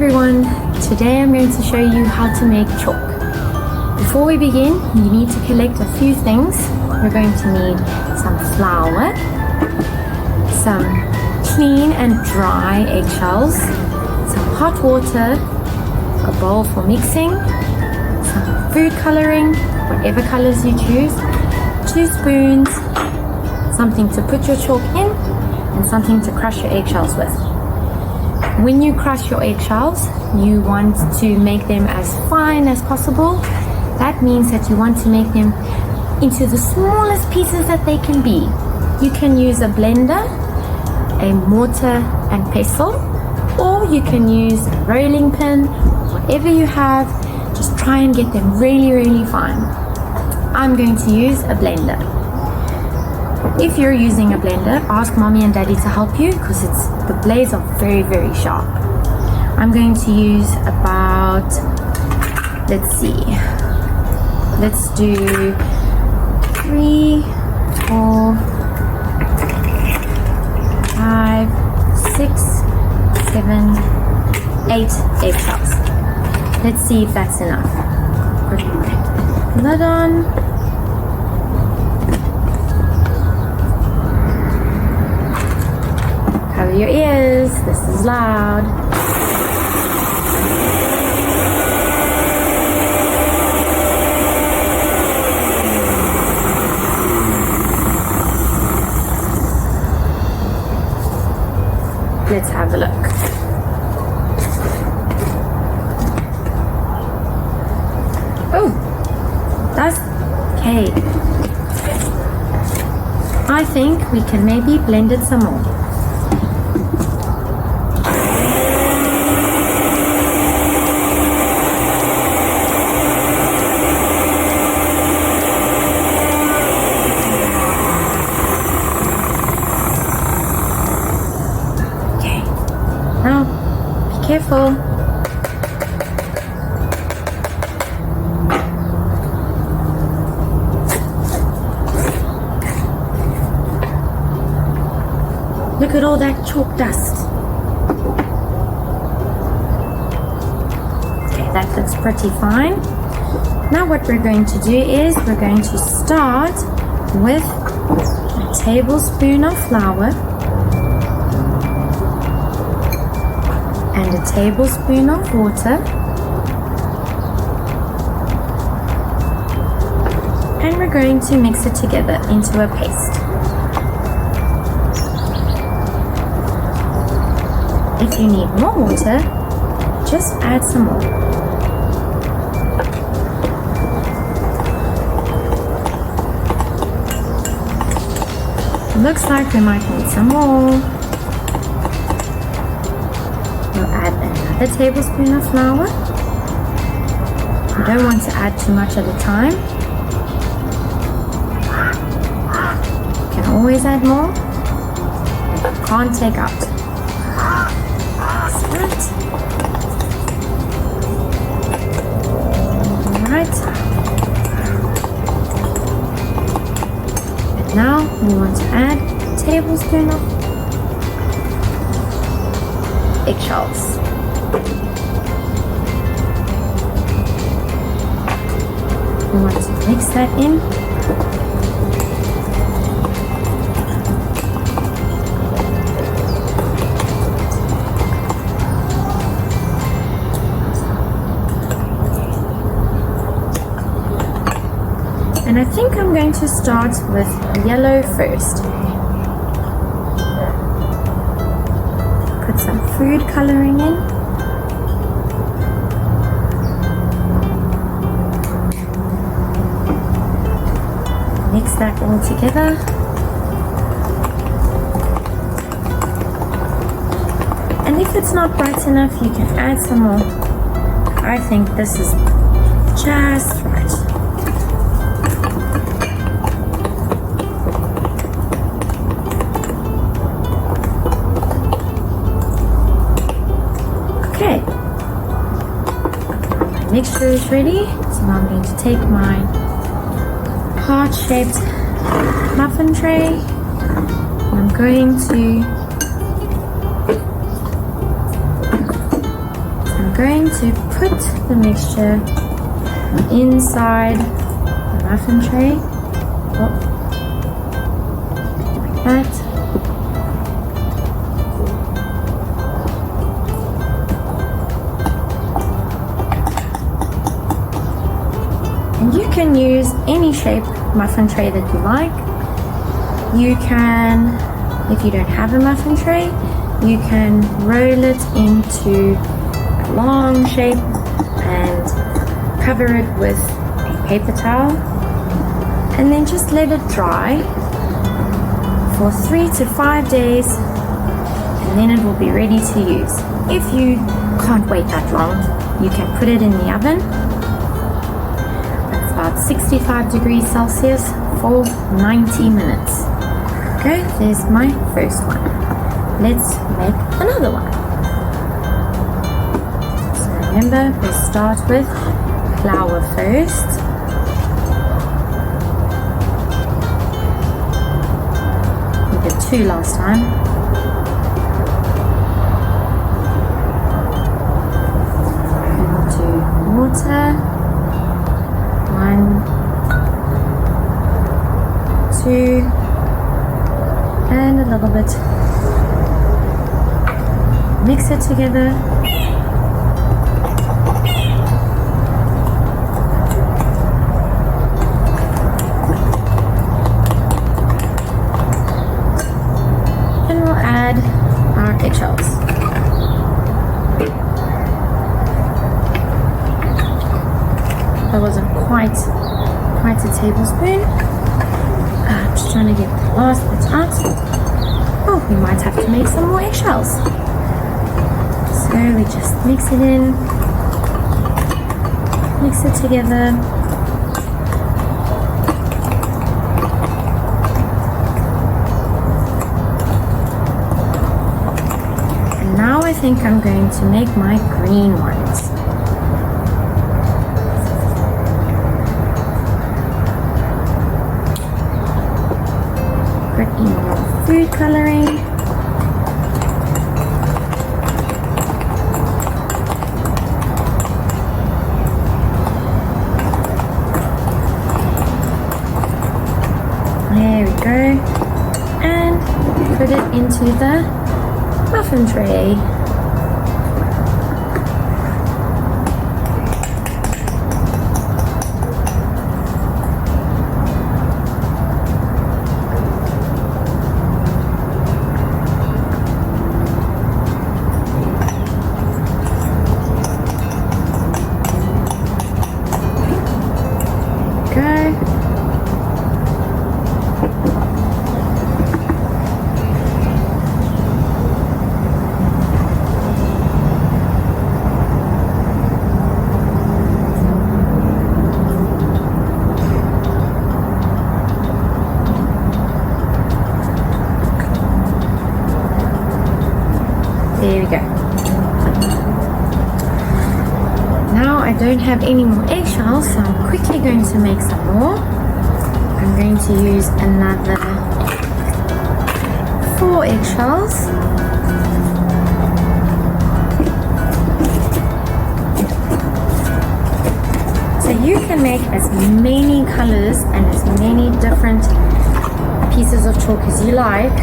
everyone, today I'm going to show you how to make chalk. Before we begin, you need to collect a few things. We're going to need some flour, some clean and dry eggshells, some hot water, a bowl for mixing, some food coloring, whatever colors you choose, 2 spoons, something to put your chalk in, and something to crush your eggshells with. When you crush your eggshells, you want to make them as fine as possible. That means that you want to make them into the smallest pieces that they can be. You can use a blender, a mortar and pestle, or you can use a rolling pin, whatever you have. Just try and get them really, really fine. I'm going to use a blender. If you're using a blender, ask mommy and daddy to help you because the blades are very, very sharp. I'm going to use about, let's do 3, 4, 5, 6, 7, 8 eggshells. Let's see if that's enough. Put the lid on. Cover your ears, this is loud. Let's have a look. Oh, that's okay. I think we can maybe blend it some more. Now, be careful. Look at all that chalk dust. Okay, that looks pretty fine. Now what we're going to do is we're going to start with a tablespoon of flour and a tablespoon of water, and we're going to mix it together into a paste. If you need more water, just add some more. Looks like we might need some more. We'll add another tablespoon of flour. You don't want to add too much at a time. You can always add more. You can't take out. Alright. And now we want to add a tablespoon of eggshells. We want to mix that in. And I think I'm going to start with yellow first. Put some food coloring in. Mix that all together. And if it's not bright enough, you can add some more. I think this is just right. Okay, my mixture is ready, so now I'm going to take my heart-shaped muffin tray and I'm going to going to put the mixture inside the muffin tray. Like that. And you can use any shape muffin tray that you like. You can, if you don't have a muffin tray, you can roll it into a long shape and cover it with a paper towel and then just let it dry for 3 to 5 days, and then it will be ready to use. If you can't wait that long, you can put it in the oven. It's about 65 degrees Celsius for 90 minutes. Okay, there's my first one. Let's make another one. So remember, we start with flour first. We did 2 last time. Into water. 1, 2, and a little bit. Mix it together. And we'll add our eggshells. That wasn't quite a tablespoon. Just trying to get the last bit out. Oh, we might have to make some more eggshells. So we just mix it in, mix it together. And now I think I'm going to make my green ones. Put in more food coloring. There we go, and put it into the muffin tray. There we go. Now I don't have any more eggshells, so I'm quickly going to make some more. I'm going to use another 4 eggshells. So you can make as many colors and as many different pieces of chalk as you like.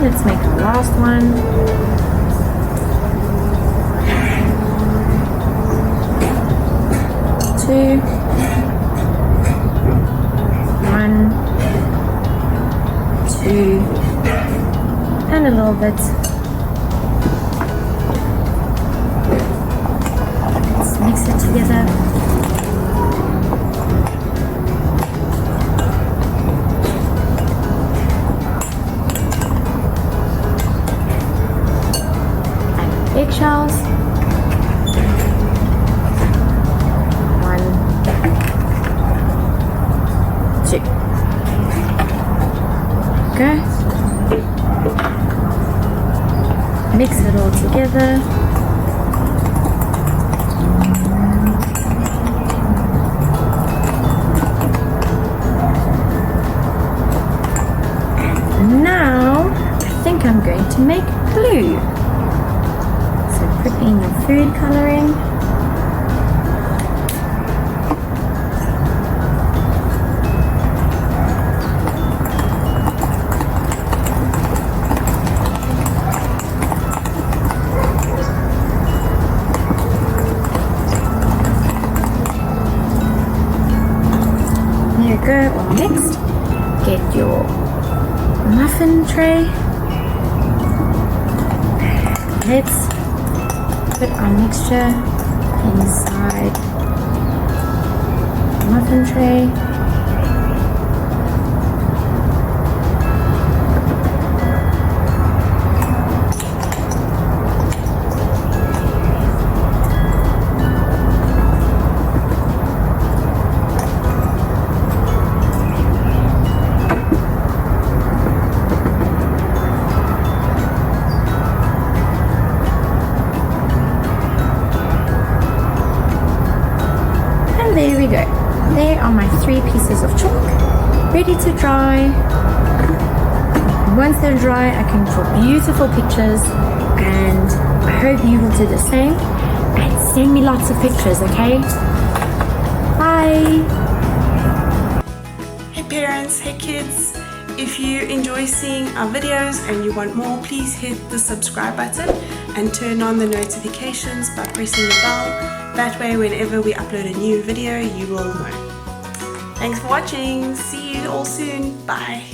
Let's make our last one. Two. 1, 2, and a little bit. Let's mix it together. Eggshells. go. Mix it all together. Now, I think I'm going to make glue. So put in your food coloring. There you go, all mixed. Get your muffin tray. Let's put our mixture inside the muffin tray. There we go. There are my 3 pieces of chalk ready to dry. Once they're dry, I can draw beautiful pictures, and I hope you will do the same and send me lots of pictures, okay? Bye! Hey parents, hey kids! If you enjoy seeing our videos and you want more, please hit the subscribe button and turn on the notifications by pressing the bell. That way, whenever we upload a new video, you will know. Thanks for watching. See you all soon. Bye.